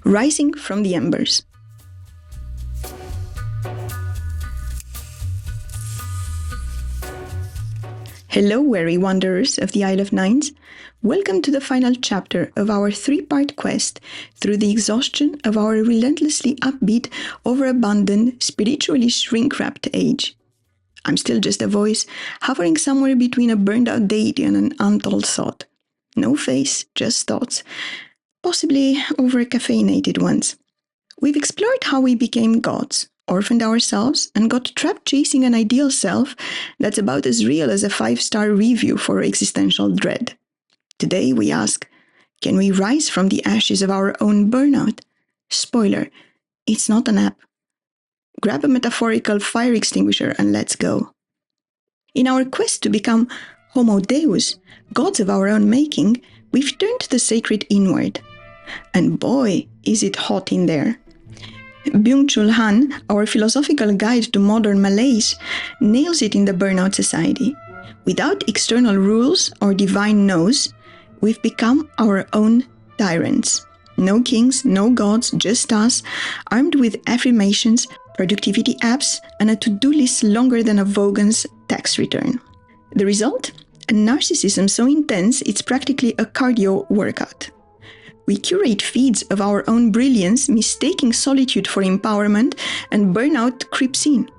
Rising from the Embers. Hello, weary wanderers of the Isle of Nines. Welcome to the final chapter of our three-part quest through the exhaustion of our relentlessly upbeat, overabundant, spiritually shrink-wrapped age. I'm still just a voice, hovering somewhere between a burned-out deity and an untold thought. No face, just thoughts. Possibly over-caffeinated ones. We've explored how we became gods, orphaned ourselves, and got trapped chasing an ideal self that's about as real as a 5-star review for existential dread. Today we ask, can we rise from the ashes of our own burnout? Spoiler, it's not an app. Grab a metaphorical fire extinguisher and let's go. In our quest to become Homo Deus, gods of our own making, we've turned the sacred inward. And boy, is it hot in there. Byung-Chul Han, our philosophical guide to modern malaise, nails it in the Burnout Society. Without external rules or divine no's, we've become our own tyrants. No kings, no gods, just us, armed with affirmations, productivity apps, and a to-do list longer than a Vogan's tax return. The result? A narcissism so intense it's practically a cardio workout. We curate feeds of our own brilliance, mistaking solitude for empowerment, and burnout creeps in.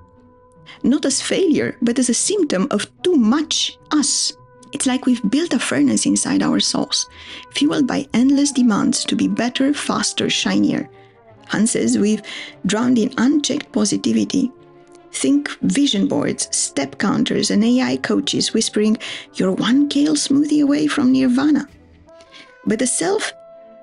Not as failure, but as a symptom of too much us. It's like we've built a furnace inside our souls, fueled by endless demands to be better, faster, shinier. Han says we've drowned in unchecked positivity. Think vision boards, step counters, and AI coaches whispering, "You're one kale smoothie away from nirvana." But the self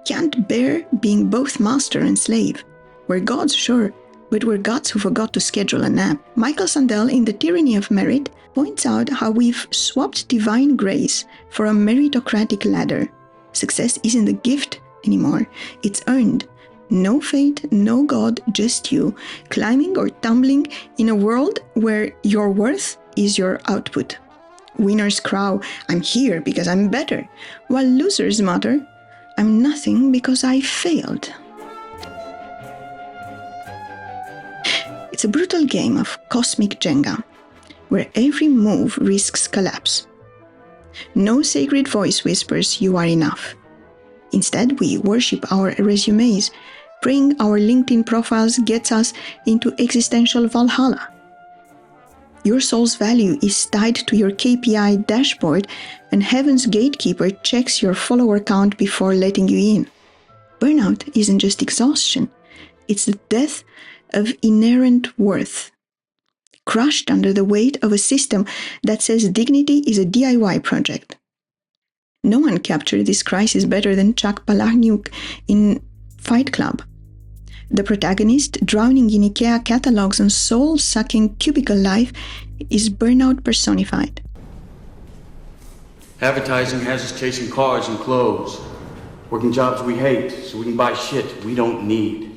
can't bear being both master and slave. We're gods, sure, but we're gods who forgot to schedule a nap. Michael Sandel, in The Tyranny of Merit, points out how we've swapped divine grace for a meritocratic ladder. Success isn't a gift anymore, it's earned. No fate, no God, just you, climbing or tumbling in a world where your worth is your output. Winners crow, "I'm here because I'm better," while losers mutter, "I'm nothing because I failed." It's a brutal game of cosmic Jenga, where every move risks collapse. No sacred voice whispers, "You are enough." Instead, we worship our resumes, praying our LinkedIn profiles gets us into existential Valhalla. Your soul's value is tied to your KPI dashboard, and heaven's gatekeeper checks your follower count before letting you in. Burnout isn't just exhaustion, it's the death of inherent worth. Crushed under the weight of a system that says dignity is a DIY project. No one captured this crisis better than Chuck Palahniuk in Fight Club. The protagonist, drowning in IKEA catalogs and soul-sucking cubicle life, is burnout personified. Advertising has us chasing cars and clothes, working jobs we hate so we can buy shit we don't need.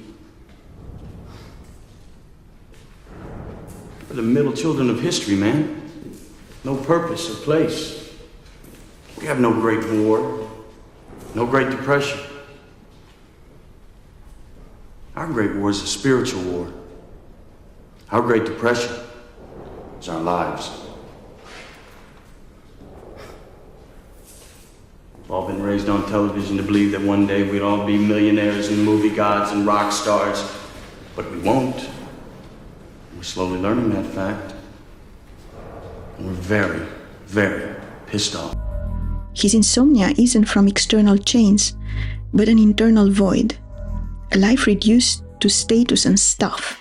We're the middle children of history, man. No purpose or place. We have no Great War, no Great Depression. Our Great War is a spiritual war. Our Great Depression is our lives. We've all been raised on television to believe that one day we'd all be millionaires and movie gods and rock stars, but we won't. We're slowly learning that fact. And we're very, very pissed off. His insomnia isn't from external chains, but an internal void. A life reduced to status and stuff.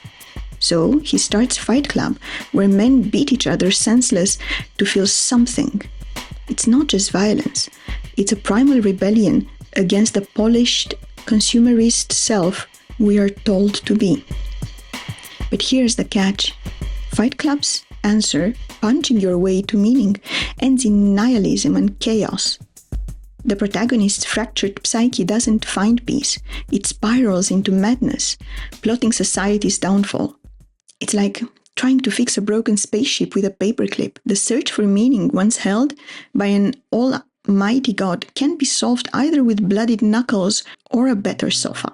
So he starts Fight Club, where men beat each other senseless to feel something. It's not just violence. It's a primal rebellion against the polished, consumerist self we are told to be. But here's the catch. Fight Club's answer, punching your way to meaning, ends in nihilism and chaos. The protagonist's fractured psyche doesn't find peace. It spirals into madness, plotting society's downfall. It's like trying to fix a broken spaceship with a paperclip. The search for meaning once held by an mighty God can be solved either with bloodied knuckles or a better sofa.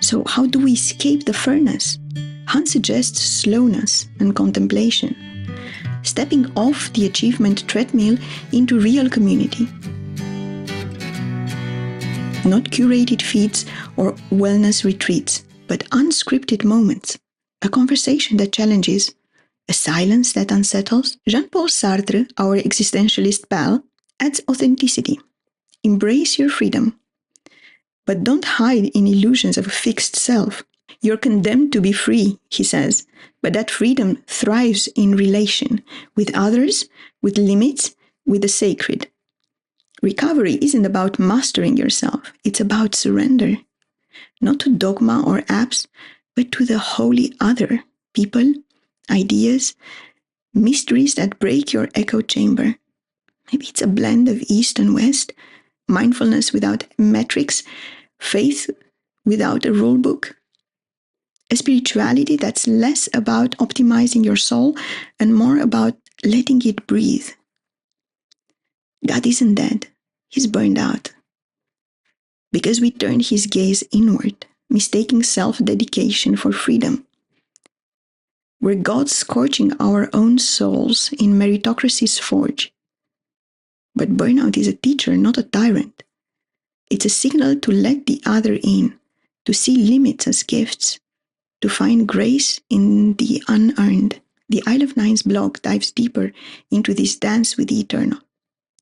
So how do we escape the furnace? Hunt suggests slowness and contemplation, stepping off the achievement treadmill into real community. Not curated feeds or wellness retreats, but unscripted moments, a conversation that challenges, a silence that unsettles. Jean-Paul Sartre, our existentialist pal, adds authenticity. Embrace your freedom, but don't hide in illusions of a fixed self. You're condemned to be free, he says, but that freedom thrives in relation with others, with limits, with the sacred. Recovery isn't about mastering yourself, it's about surrender, not to dogma or apps, but to the holy other, people, ideas, mysteries that break your echo chamber. Maybe it's a blend of East and West, mindfulness without metrics, faith without a rule book, a spirituality that's less about optimizing your soul and more about letting it breathe. God isn't dead, he's burned out. Because we turn his gaze inward, mistaking self-dedication for freedom. We're God scorching our own souls in meritocracy's forge. But burnout is a teacher, not a tyrant. It's a signal to let the other in, to see limits as gifts, to find grace in the unearned. The Isle of Nine's blog dives deeper into this dance with the eternal.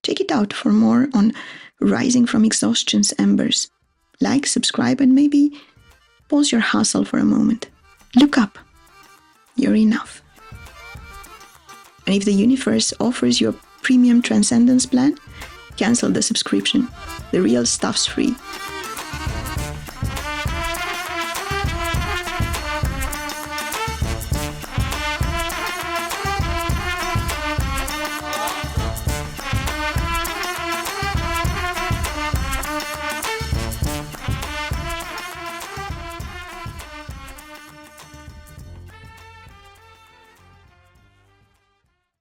Check it out for more on rising from exhaustion's embers. Like, subscribe, and maybe pause your hustle for a moment. Look up. You're enough. And if the universe offers you a premium transcendence plan, cancel the subscription. The real stuff's free.